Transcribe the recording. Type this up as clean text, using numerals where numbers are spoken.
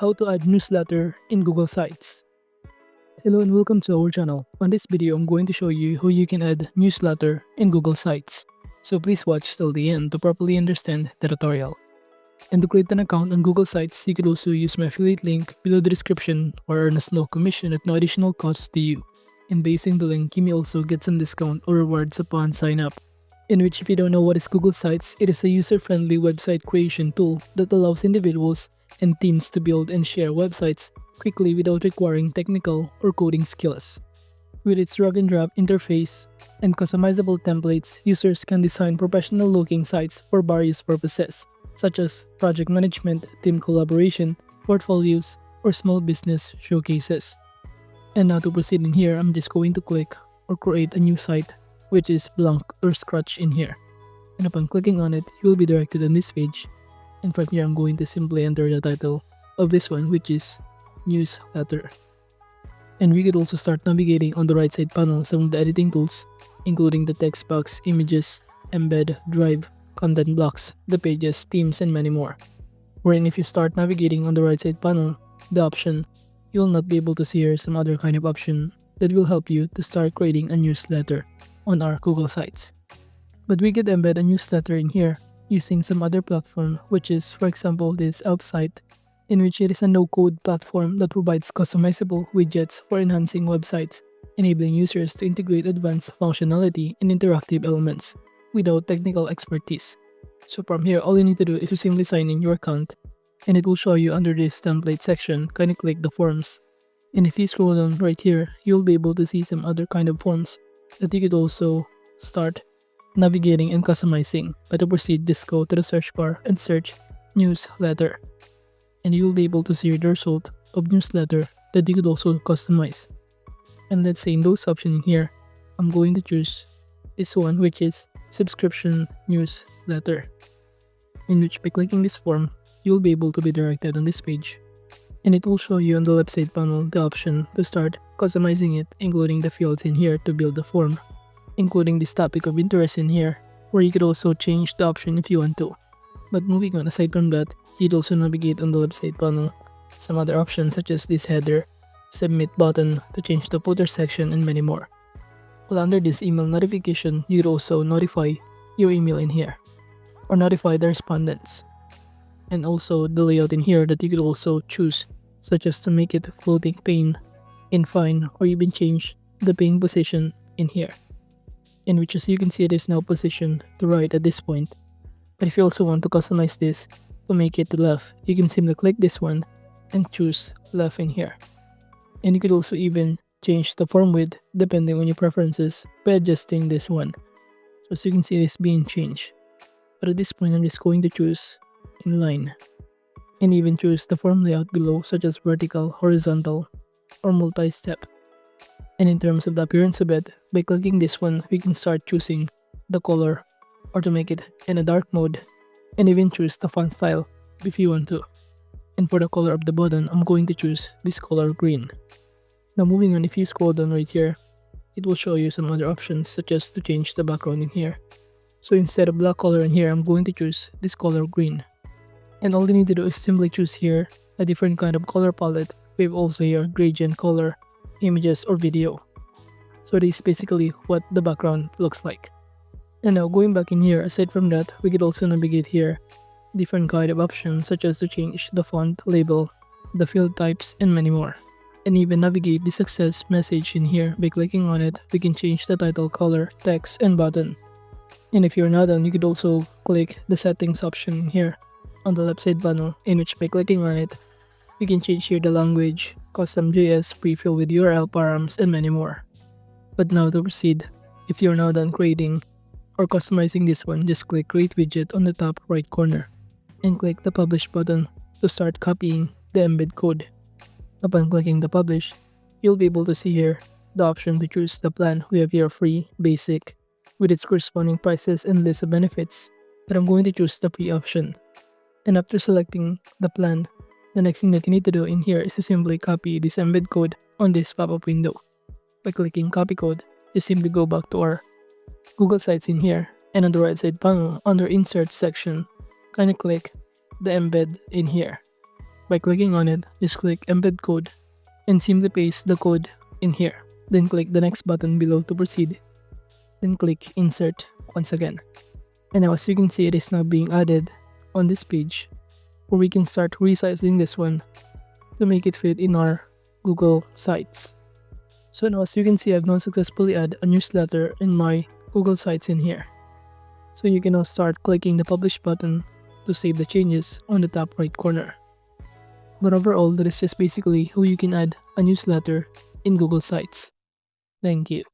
how to add newsletter in Google Sites. Hello and welcome to our channel. On this video, I'm going to show you how you can add newsletter in Google Sites. So please watch till the end to properly understand the tutorial. And to create an account on Google Sites, you could also use my affiliate link below the description or earn a small commission at no additional cost to you. And based on the link, you may also get some discount or rewards upon sign up. In which, if you don't know what is Google Sites, it is a user-friendly website creation tool that allows individuals and teams to build and share websites quickly without requiring technical or coding skills. With its drag-and-drop interface and customizable templates, users can design professional-looking sites for various purposes, such as project management, team collaboration, portfolios, or small business showcases. And now to proceed in here, I'm just going to click or create a new site, which is blank or scratch in here. And upon clicking on it, you will be directed on this page. And from here, I'm going to simply enter the title of this one, which is newsletter. And we could also start navigating on the right side panel some of the editing tools, including the text box, images, embed, drive, content blocks, the pages, themes, and many more. Wherein if you start navigating on the right side panel, the option, you'll not be able to see here some other kind of option that will help you to start creating a newsletter on our Google Sites. But we could embed a newsletter in here using some other platform, which is, for example, this app site, in which it is a no-code platform that provides customizable widgets for enhancing websites, enabling users to integrate advanced functionality and interactive elements without technical expertise. So from here, all you need to do is to simply sign in your account, and it will show you under this template section. Kindly click the forms. And if you scroll down right here, you'll be able to see some other kind of forms that you could also start navigating and customizing. But to proceed, just go to the search bar and search newsletter. And you'll be able to see the result of newsletter that you could also customize. And let's say in those options here, I'm going to choose this one, which is subscription newsletter. In which by clicking this form, you'll be able to be directed on this page. And it will show you on the left side panel the option to start customizing it, including the fields in here to build the form, including this topic of interest in here, where you could also change the option if you want to. But moving on, aside from that, you'd also navigate on the left side panel some other options such as this header, submit button to change the footer section, and many more. Well, under this email notification, you'd also notify your email in here, or notify the respondents. And also the layout in here that you could also choose, such as to make it floating pane in fine, or even change the pane position in here, in which, as you can see, it is now positioned to right at this point. But if you also want to customize this to make it to left, you can simply click this one and choose left in here. And you could also even change the form width depending on your preferences by adjusting this one. So as you can see, it is being changed. But at this point, I'm just going to choose inline, and even choose the form layout below, such as vertical, horizontal, or multi-step. And in terms of the appearance of it, by clicking this one, we can start choosing the color, or to make it in a dark mode, and even choose the font style if you want to. And for the color of the button, I'm going to choose this color green. Now moving on, if you scroll down right here, it will show you some other options, such as to change the background in here. So instead of black color in here, I'm going to choose this color green. And all you need to do is simply choose here a different kind of color palette with also here gradient color, images, or video. So this is basically what the background looks like. And now going back in here, aside from that, we could also navigate here different kind of options, such as to change the font, label, the field types, and many more. And even navigate the success message in here. By clicking on it, we can change the title, color, text, and button. And if you're not done, you could also click the settings option here on the left side panel, in which by clicking on it, we can change here the language, custom JS, pre-fill with URL params, and many more. But now to proceed, if you're now done creating or customizing this one, just click create widget on the top right corner and click the publish button to start copying the embed code. Upon clicking the publish, you'll be able to see here the option to choose the plan. We have here free, basic, with its corresponding prices and list of benefits, but I'm going to choose the free option. And after selecting the plan, the next thing that you need to do in here is to simply copy this embed code on this pop-up window. By clicking copy code, just simply go back to our Google Sites in here, and on the right side panel under insert section, kindly click the embed in here. By clicking on it, just click embed code and simply paste the code in here. Then click the next button below to proceed. Then click insert once again. And now as you can see, it is now being added on this page, where we can start resizing this one to make it fit in our Google Sites. So now as you can see, I've now successfully added a newsletter in my Google Sites in here. So you can now start clicking the publish button to save the changes on the top right corner. But overall, that is just basically how you can add a newsletter in Google Sites. Thank you.